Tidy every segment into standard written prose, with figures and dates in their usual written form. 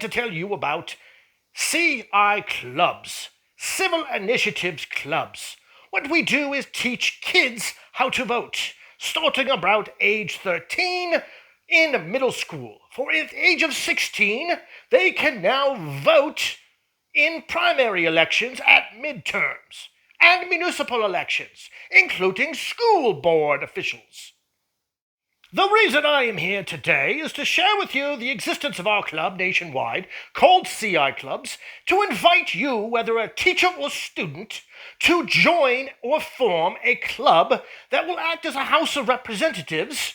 to tell you about CI clubs, civil initiatives clubs. What we do is teach kids how to vote, starting about age 13 in middle school. For at the age of 16, they can now vote in primary elections at midterms and municipal elections, including school board officials. The reason I am here today is to share with you the existence of our club nationwide, called CI Clubs, to invite you, whether a teacher or student, to join or form a club that will act as a House of Representatives,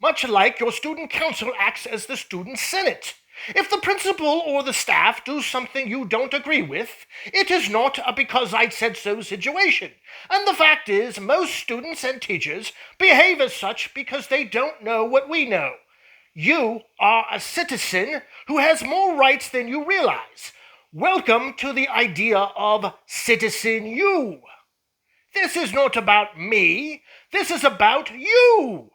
much like your student council acts as the student senate. If the principal or the staff do something you don't agree with, it is not a because I said so situation. And the fact is, most students and teachers behave as such because they don't know what we know. You are a citizen who has more rights than you realize. Welcome to the idea of citizen you. This is not about me. This is about you.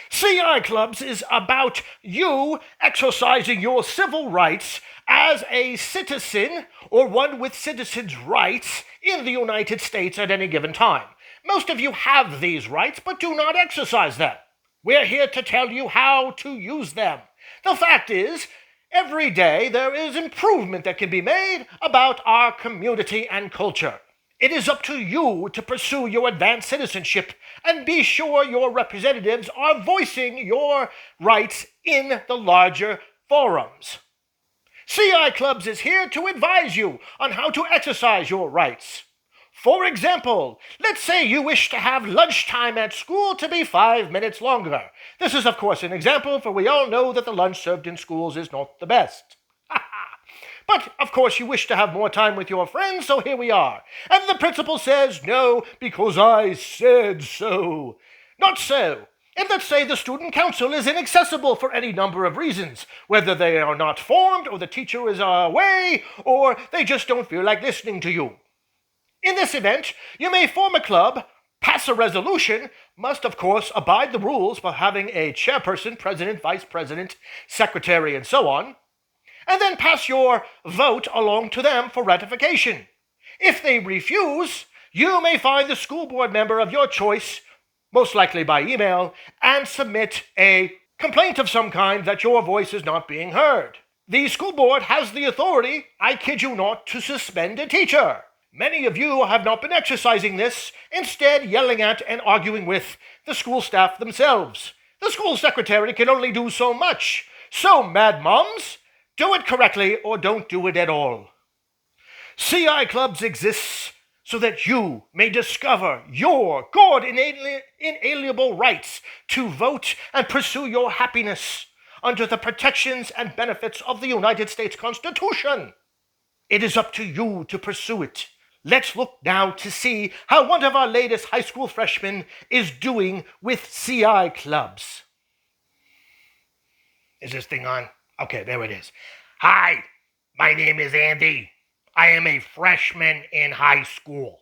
CI Clubs is about you exercising your civil rights as a citizen or one with citizens' rights in the United States at any given time. Most of you have these rights but do not exercise them. We're here to tell you how to use them. The fact is, every day there is improvement that can be made about our community and culture. It is up to you to pursue your advanced citizenship and be sure your representatives are voicing your rights in the larger forums. CI Clubs is here to advise you on how to exercise your rights. For example, let's say you wish to have lunchtime at school to be 5 minutes longer. This is, of course, an example, for we all know that the lunch served in schools is not the best. But, of course, you wish to have more time with your friends, so here we are. And the principal says, no, because I said so. Not so. And let's say the student council is inaccessible for any number of reasons, whether they are not formed, or the teacher is away, or they just don't feel like listening to you. In this event, you may form a club, pass a resolution, must, of course, abide the rules for having a chairperson, president, vice president, secretary, and so on, and then pass your vote along to them for ratification. If they refuse, you may find the school board member of your choice, most likely by email, and submit a complaint of some kind that your voice is not being heard. The school board has the authority, I kid you not, to suspend a teacher. Many of you have not been exercising this, instead yelling at and arguing with the school staff themselves. The school secretary can only do so much. So, mad moms, do it correctly or don't do it at all. CI Clubs exists so that you may discover your God inalienable rights to vote and pursue your happiness under the protections and benefits of the United States Constitution. It is up to you to pursue it. Let's look now to see how one of our latest high school freshmen is doing with CI Clubs. Is this thing on? Okay, there it is. Hi, my name is Andy. I am a freshman in high school.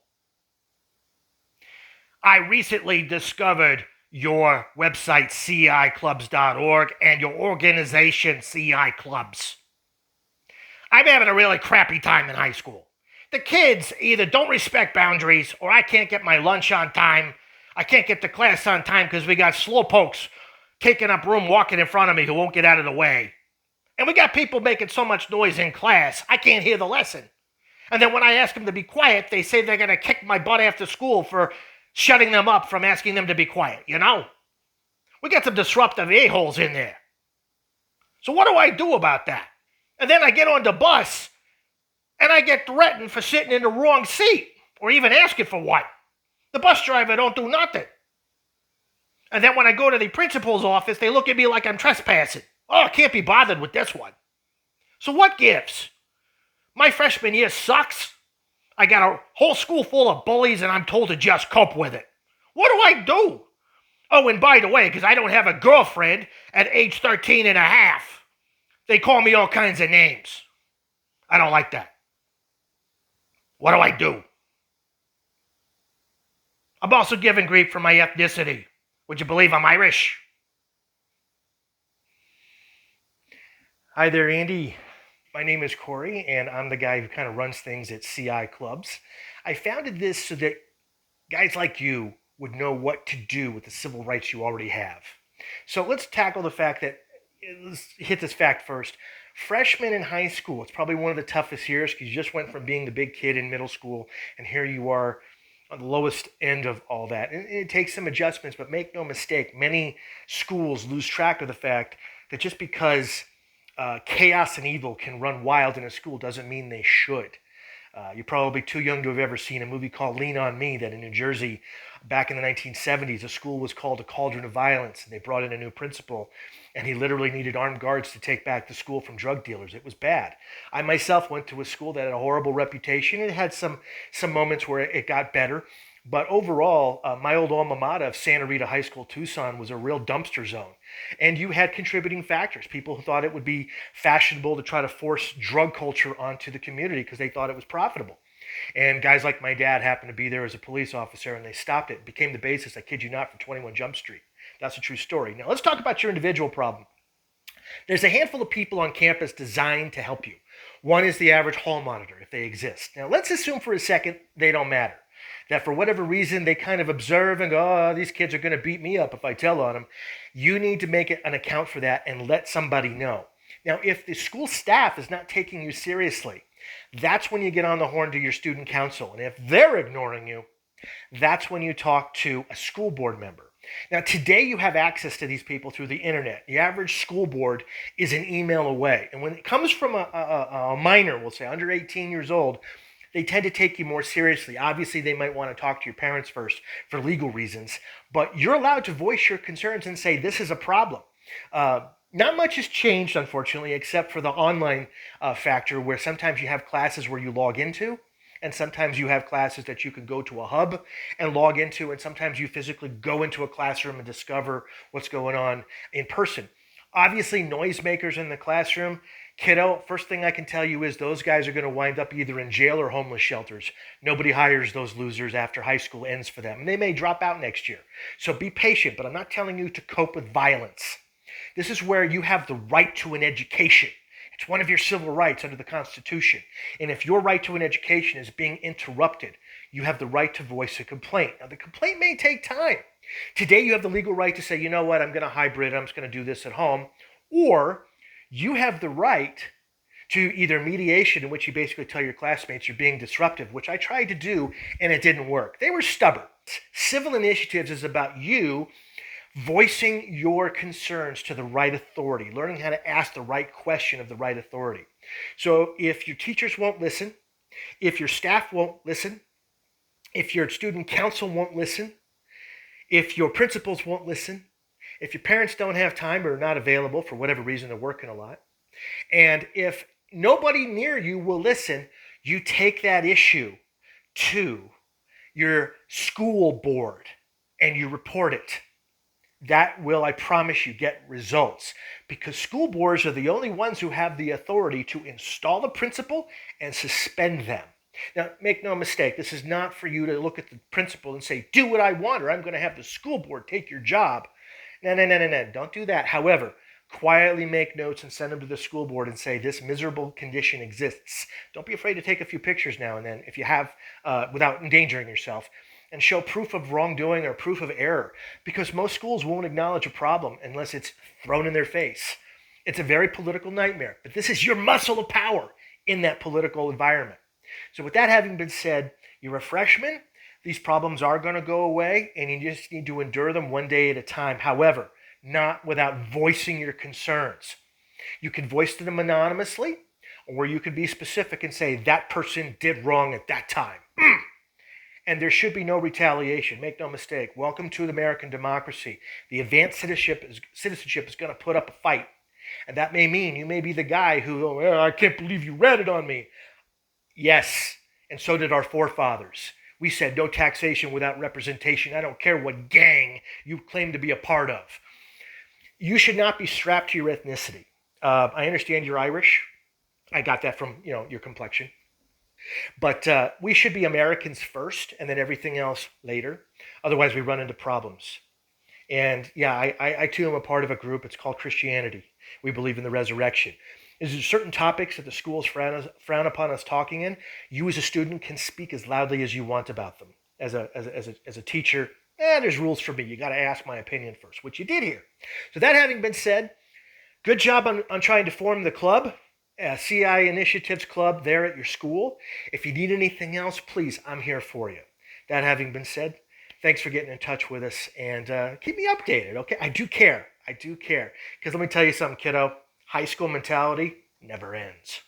I recently discovered your website, CIClubs.org, and your organization, CI Clubs. I'm having a really crappy time in high school. The kids either don't respect boundaries, or I can't get my lunch on time. I can't get to class on time because we got slowpokes taking up room walking in front of me who won't get out of the way. And we got people making so much noise in class, I can't hear the lesson. And then when I ask them to be quiet, they say they're going to kick my butt after school for shutting them up from asking them to be quiet, you know? We got some disruptive a-holes in there. So what do I do about that? And then I get on the bus, and I get threatened for sitting in the wrong seat, or even asking for one. The bus driver don't do nothing. And then when I go to the principal's office, they look at me like I'm trespassing. Oh, I can't be bothered with this one. So what gives? My freshman year sucks. I got a whole school full of bullies and I'm told to just cope with it. What do I do? Oh, and by the way, because I don't have a girlfriend at age 13 and a half, they call me all kinds of names. I don't like that. What do I do? I'm also given grief for my ethnicity. Would you believe I'm Irish? Hi there, Andy. My name is Corey, and I'm the guy who kind of runs things at CI Clubs. I founded this so that guys like you would know what to do with the civil rights you already have. So let's tackle the fact that, let's hit this fact first. Freshman in high school, it's probably one of the toughest years because you just went from being the big kid in middle school, and here you are on the lowest end of all that. And it takes some adjustments, but make no mistake, many schools lose track of the fact that just because chaos and evil can run wild in a school doesn't mean they should. You're probably too young to have ever seen a movie called Lean on Me that in New Jersey, back in the 1970s, a school was called a cauldron of violence, and they brought in a new principal, and he literally needed armed guards to take back the school from drug dealers. It was bad. I myself went to a school that had a horrible reputation. It had some moments where it got better, but overall, my old alma mater of Santa Rita High School, Tucson, was a real dumpster zone. And you had contributing factors. People who thought it would be fashionable to try to force drug culture onto the community because they thought it was profitable. And guys like my dad happened to be there as a police officer, and they stopped it. It became the basis, I kid you not, for 21 Jump Street. That's a true story. Now, let's talk about your individual problem. There's a handful of people on campus designed to help you. One is the average hall monitor, if they exist. Now, let's assume for a second they don't matter. That for whatever reason they kind of observe and go, oh, these kids are going to beat me up if I tell on them. You need to make an account for that and let somebody know. Now, if the school staff is not taking you seriously, that's when you get on the horn to your student council. And if they're ignoring you, that's when you talk to a school board member. Now, today you have access to these people through the internet. The average school board is an email away. And when it comes from a minor, we'll say under 18 years old, they tend to take you more seriously. Obviously, they might want to talk to your parents first for legal reasons, but you're allowed to voice your concerns and say, this is a problem. Not much has changed, unfortunately, except for the online factor where sometimes you have classes where you log into, and sometimes you have classes that you can go to a hub and log into, and sometimes you physically go into a classroom and discover what's going on in person. Obviously, noisemakers in the classroom, kiddo, first thing I can tell you is those guys are going to wind up either in jail or homeless shelters. Nobody hires those losers after high school ends for them. And they may drop out next year. So be patient, but I'm not telling you to cope with violence. This is where you have the right to an education. It's one of your civil rights under the Constitution. And if your right to an education is being interrupted, you have the right to voice a complaint. Now, the complaint may take time. Today, you have the legal right to say, you know what, I'm going to hybrid, I'm just going to do this at home. Or you have the right to either mediation, in which you basically tell your classmates you're being disruptive, which I tried to do, and it didn't work. They were stubborn. Civil initiatives is about you voicing your concerns to the right authority, learning how to ask the right question of the right authority. So if your teachers won't listen, if your staff won't listen, if your student council won't listen, if your principals won't listen, if your parents don't have time or are not available for whatever reason, they're working a lot, and if nobody near you will listen, you take that issue to your school board and you report it. That will, I promise you, get results, because school boards are the only ones who have the authority to install a principal and suspend them. Now, make no mistake, this is not for you to look at the principal and say, do what I want, or I'm going to have the school board take your job. No, don't do that. However, quietly make notes and send them to the school board and say, this miserable condition exists. Don't be afraid to take a few pictures now and then if you have, without endangering yourself, and show proof of wrongdoing or proof of error, because most schools won't acknowledge a problem unless it's thrown in their face. It's a very political nightmare, but this is your muscle of power in that political environment. So with that having been said, you're a freshman. These problems are going to go away, and you just need to endure them one day at a time. However, not without voicing your concerns. You can voice them anonymously, or you can be specific and say, that person did wrong at that time. And there should be no retaliation. Make no mistake. Welcome to American democracy. The advanced citizenship is going to put up a fight. And that may mean you may be the guy who, oh, I can't believe you ratted on me. Yes, and so did our forefathers. We said no taxation without representation. I don't care what gang you claim to be a part of. You should not be strapped to your ethnicity. I understand you're Irish. I got that from your complexion. But we should be Americans first and then everything else later. Otherwise, we run into problems. And yeah, I too am a part of a group. It's called Christianity. We believe in the resurrection. is there certain topics that the schools frown upon us talking in. You as a student can speak as loudly as you want about them. As a teacher, there's rules for me. You got to ask my opinion first, which you did here. So that having been said, good job on trying to form the club, CI Initiatives Club there at your school. If you need anything else, please, I'm here for you. That having been said, thanks for getting in touch with us, and keep me updated, okay? I do care. Because let me tell you something, kiddo. High school mentality never ends.